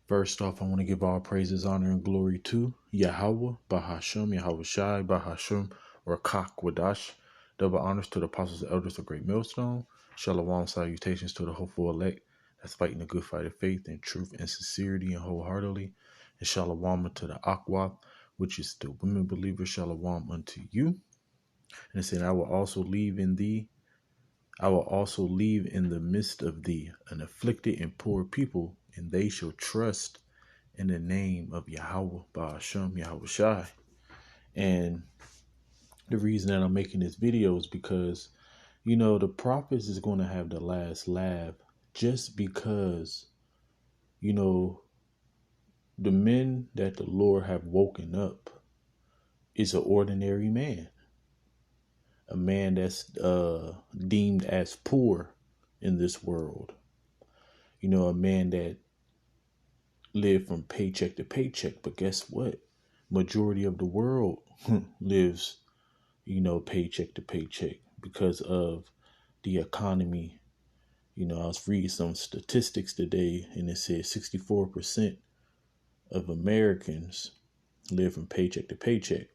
First off, I want to give all praises, honor, and glory to Yahweh, Bahasham, Yahweh Shai, Bahasham, or Wadash. Double honors to the apostles and elders of Great Millstone. Shalom, salutations to the hopeful elect that's fighting the good fight of faith and truth and sincerity and wholeheartedly. And shalom to the Aqua, which is the women believers. Shalom unto you. And it said, I will also leave in the midst of thee an afflicted and poor people, and they shall trust in the name of Yahweh, Ba'ashem, Yahweh Shai. And the reason that I'm making this video is because, the prophets is going to have the last laugh just because, the men that the Lord have woken up is an ordinary man, a man that's deemed as poor in this world, a man that live from paycheck to paycheck. But guess what? Majority of the world lives, paycheck to paycheck because of the economy. I was reading some statistics today, and it said 64% of Americans live from paycheck to paycheck,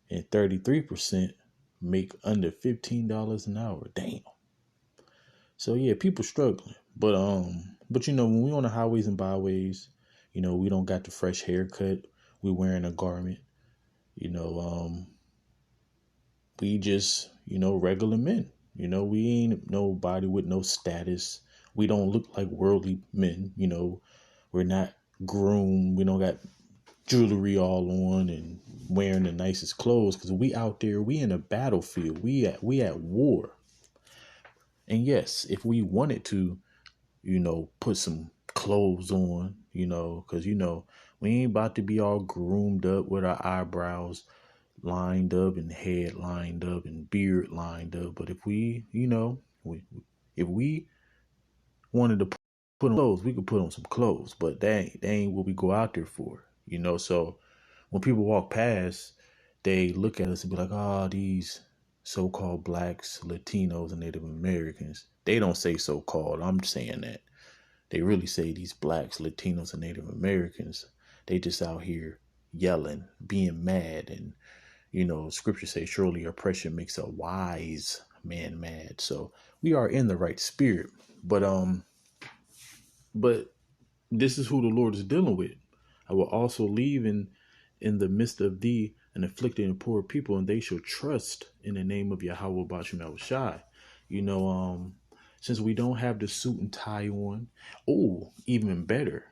and 33% make under $15 an hour. Damn. So yeah, people struggling. But when we on the highways and byways, we don't got the fresh haircut. We wearing a garment. We just, regular men. We ain't nobody with no status. We don't look like worldly men. We're not groomed. We don't got jewelry all on and wearing the nicest clothes because we out there. We in a battlefield. We at war. And yes, if we wanted to, put some clothes on, because, we ain't about to be all groomed up with our eyebrows lined up and head lined up and beard lined up. But if we, if we wanted to put on clothes, we could put on some clothes, but that ain't what we go out there for, So when people walk past, they look at us and be like, oh, these so-called blacks, Latinos, and Native Americans. They don't say so-called. I'm saying that. They really say these blacks, Latinos, and Native Americans. They just out here yelling, being mad. And, scripture says, surely oppression makes a wise man mad. So we are in the right spirit. But this is who the Lord is dealing with. I will also leave in the midst of thee an afflicted and poor people, and they shall trust in the name of Yahweh Bashim Yahweh Shai. Since we don't have the suit and tie on, even better.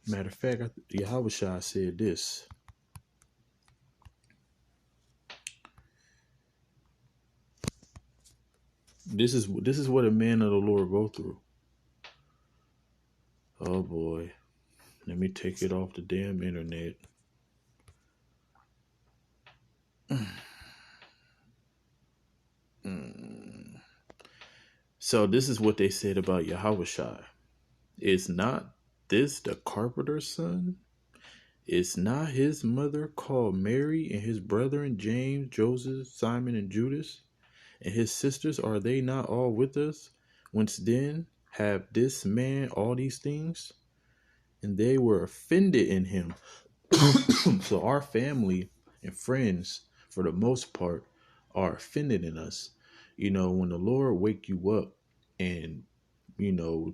Matter of fact, Yahweh Shai said this. This is what a man of the Lord go through. Oh boy. Let me take it off the damn internet. So this is what they said about Yahweh Shai. Is not this the carpenter's son? Is not his mother called Mary, and his brethren James, Joseph, Simon, and Judas? And his sisters, are they not all with us? Whence then have this man all these things? And they were offended in him. So our family and friends, for the most part, are offended in us. When the Lord wake you up and,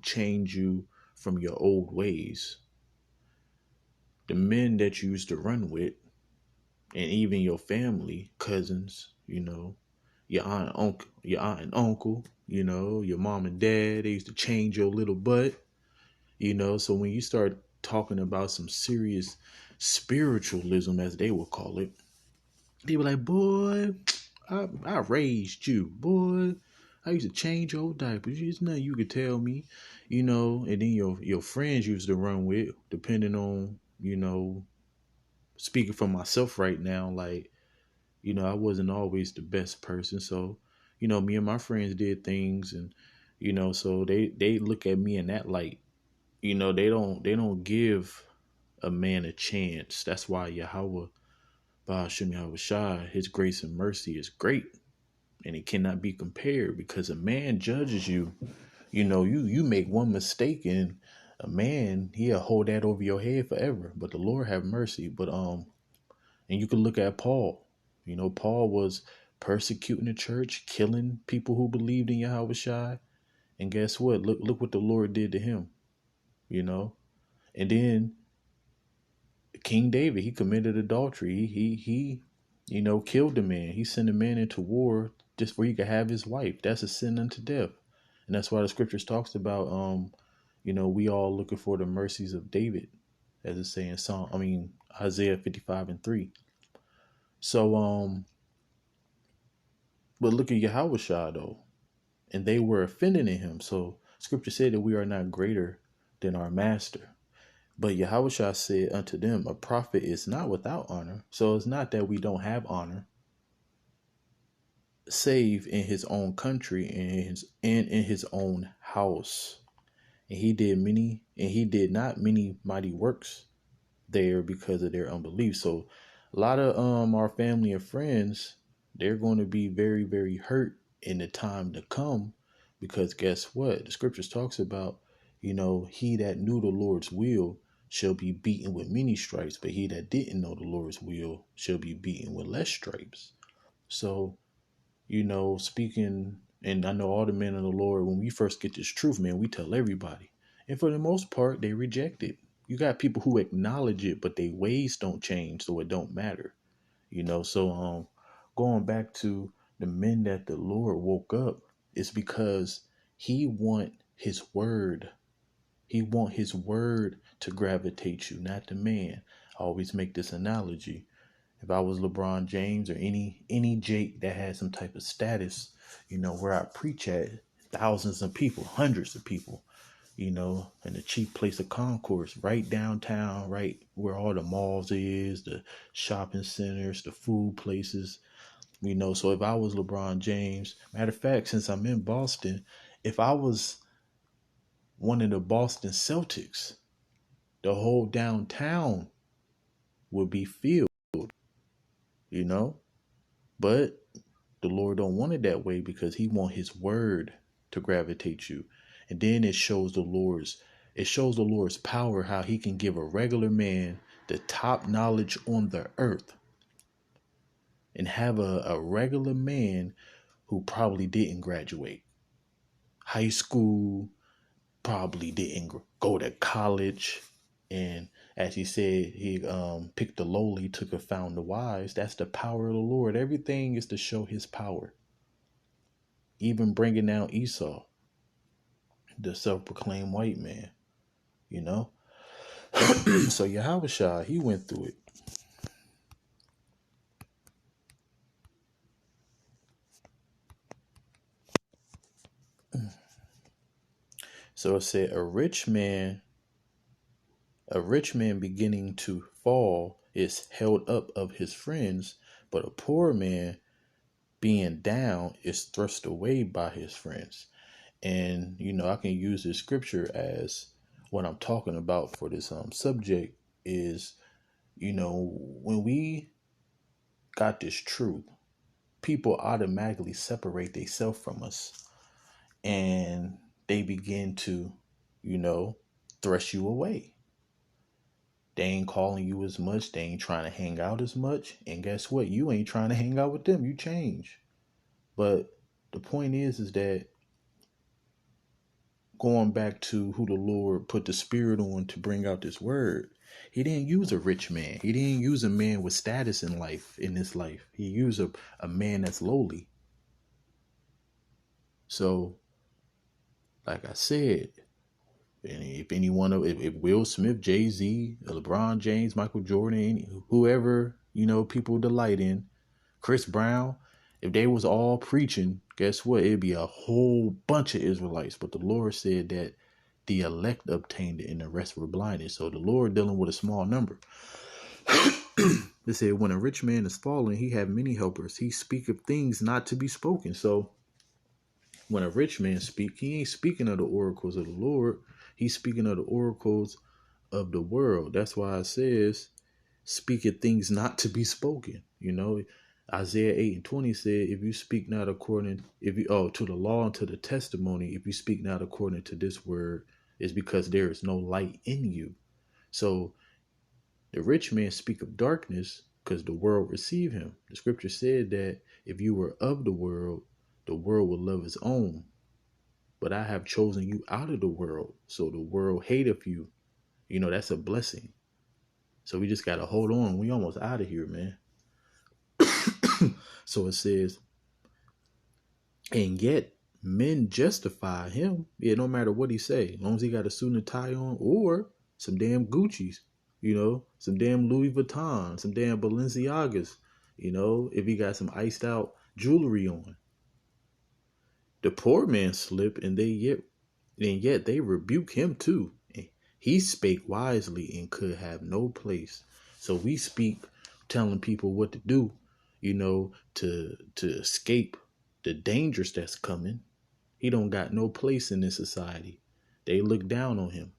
change you from your old ways, the men that you used to run with, and even your family, cousins, your aunt and uncle, your mom and dad, they used to change your little butt, So when you start talking about some serious spiritualism, as they will call it, they were like, boy, I raised you, boy. I used to change your diapers. There's nothing you could tell me, and then your friends used to run with, depending on, speaking for myself right now, like, I wasn't always the best person. So, me and my friends did things, and, so they look at me in that light. They don't give a man a chance. That's why Yahweh, Ba'ashem Yahweh Shai, his grace and mercy is great, and it cannot be compared, because a man judges you. You make one mistake, and A man, he'll hold that over your head forever. But the Lord have mercy. But and you can look at Paul. You know, Paul was persecuting the church, killing people who believed in Yahweh Shai. And guess what? Look what the Lord did to him. You know, and then King David, he committed adultery. He killed a man. He sent a man into war just where he could have his wife. That's a sin unto death. And that's why the scriptures talks about we all looking for the mercies of David, as it say in Isaiah 55:3. So but look at Yahweh Shah though. And they were offended in him. So scripture said that we are not greater than our master. But Yahushua said unto them, a prophet is not without honor. So it's not that we don't have honor, save in his own country and in his own house. And he did not many mighty works there because of their unbelief. So a lot of our family and friends, they're going to be very, very hurt in the time to come, because guess what? The scriptures talks about, he that knew the Lord's will shall be beaten with many stripes, but he that didn't know the Lord's will shall be beaten with less stripes. So, speaking, and I know all the men of the Lord, when we first get this truth, man, we tell everybody. And for the most part, they reject it. You got people who acknowledge it, but their ways don't change, so it don't matter. So going back to the men that the Lord woke up, it's because he want his word. He want his word to gravitate you, not the man. I always make this analogy. If I was LeBron James or any Jake that had some type of status, where I preach at, thousands of people, hundreds of people, in a cheap place of concourse, right downtown, right where all the malls is, the shopping centers, the food places, So if I was LeBron James, matter of fact, since I'm in Boston, if I was one of the Boston Celtics, the whole downtown would be filled, you know. But the Lord don't want it that way, because he want his word to gravitate you. And then it shows the Lord's power, how he can give a regular man the top knowledge on the earth, and have a regular man who probably didn't graduate high school, probably didn't go to college. And as he said, he picked the lowly, took and found the wise. That's the power of the Lord. Everything is to show his power. Even bringing down Esau, the self-proclaimed white man, So Yahushua, he went through it. So it said, a rich man beginning to fall is held up of his friends, but a poor man being down is thrust away by his friends. And, I can use this scripture as what I'm talking about for this subject is, when we got this truth, people automatically separate themselves from us, and they begin to, thrust you away. They ain't calling you as much. They ain't trying to hang out as much. And guess what? You ain't trying to hang out with them. You change. But the point is that going back to who the Lord put the spirit on to bring out this word, he didn't use a rich man. He didn't use a man with status in this life. He used a man that's lowly. So, like I said, and if Will Smith, Jay-Z, LeBron James, Michael Jordan, whoever, people delight in, Chris Brown, if they was all preaching, guess what? It'd be a whole bunch of Israelites. But the Lord said that the elect obtained it and the rest were blinded. So the Lord dealing with a small number. They said, when a rich man is fallen, he have many helpers. He speak of things not to be spoken. So when a rich man speak, he ain't speaking of the oracles of the Lord. He's speaking of the oracles of the world. That's why it says, speaketh things not to be spoken. Isaiah 8:20 said, if you speak not according, to the law and to the testimony, if you speak not according to this word, is because there is no light in you. So the rich man speak of darkness because the world receive him. The scripture said that if you were of the world would love his own. But I have chosen you out of the world, so the world hateth you. You know, that's a blessing. So we just got to hold on. We almost out of here, man. So it says, and yet men justify him. Yeah, no matter what he say, as long as he got a suit and a tie on, or some damn Gucci's, you know, some damn Louis Vuitton, some damn Balenciagas, you know, if he got some iced out jewelry on. The poor man slip, and yet they rebuke him too. He spake wisely and could have no place. So we speak telling people what to do, you know, to escape the dangers that's coming. He don't got no place in this society. They look down on him.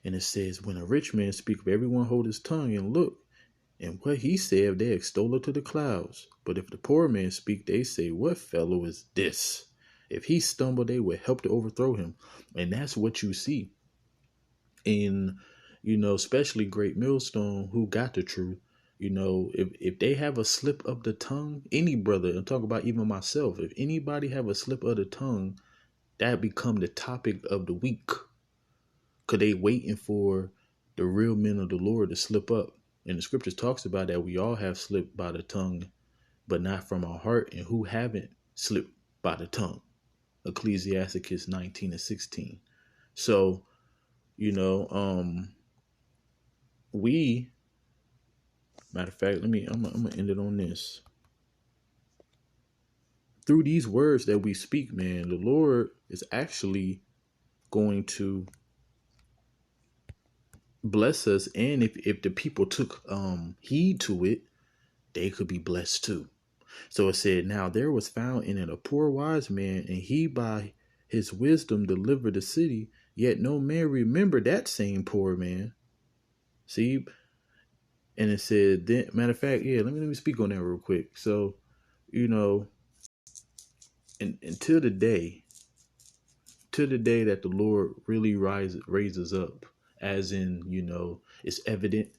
And it says, when a rich man speak, everyone hold his tongue and look. And what he said, they extol it to the clouds. But if the poor man speak, they say, what fellow is this? If he stumble, they will help to overthrow him. And that's what you see in, you know, especially Great Millstone, who got the truth. You know, if they have a slip of the tongue, any brother, I'm talking about even myself, if anybody have a slip of the tongue, that become the topic of the week. Cause they waiting for the real men of the Lord to slip up. And the scriptures talks about that we all have slipped by the tongue, but not from our heart. And who haven't slipped by the tongue? Ecclesiasticus 19:16. So, you know, we, matter of fact, I'm gonna end it on this. Through these words that we speak, man, the Lord is actually going to bless us. And if the people took heed to it, they could be blessed too. So it said, now there was found in it a poor wise man, and he by his wisdom delivered the city, yet no man remembered that same poor man. See, and it said, then, matter of fact, yeah, let me speak on that real quick. So, you know, until the day that the Lord really raises up, as in, you know, it's evident.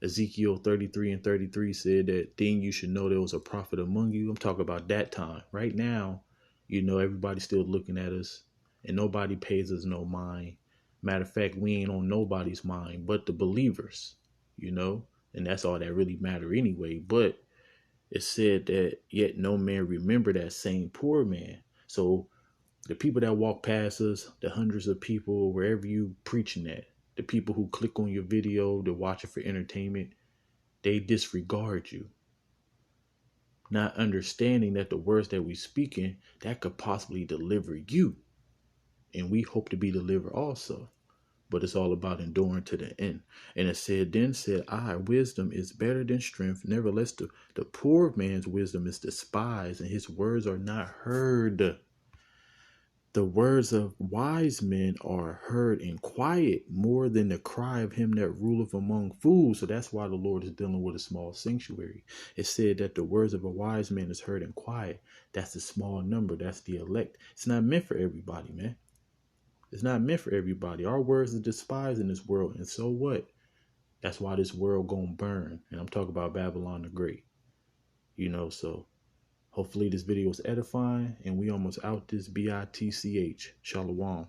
Ezekiel 33:33 said that then you should know there was a prophet among you. I'm talking about that time. Right now, you know, everybody's still looking at us and nobody pays us no mind. Matter of fact, we ain't on nobody's mind but the believers, you know, and that's all that really matter anyway. But it said that yet no man remember that same poor man. So the people that walk past us, the hundreds of people, wherever you preaching at, the people who click on your video, to watch it for entertainment, they disregard you. Not understanding that the words that we speaking, that could possibly deliver you. And we hope to be delivered also. But it's all about enduring to the end. And it said, then said I, wisdom is better than strength. Nevertheless, the poor man's wisdom is despised, and his words are not heard. The words of wise men are heard in quiet more than the cry of him that ruleth among fools. So that's why the Lord is dealing with a small sanctuary. It said that the words of a wise man is heard in quiet. That's the small number. That's the elect. It's not meant for everybody, man. It's not meant for everybody. Our words are despised in this world. And so what? That's why this world gonna burn. And I'm talking about Babylon the Great. You know, so hopefully this video was edifying, and we almost out this BITCH. Shalom.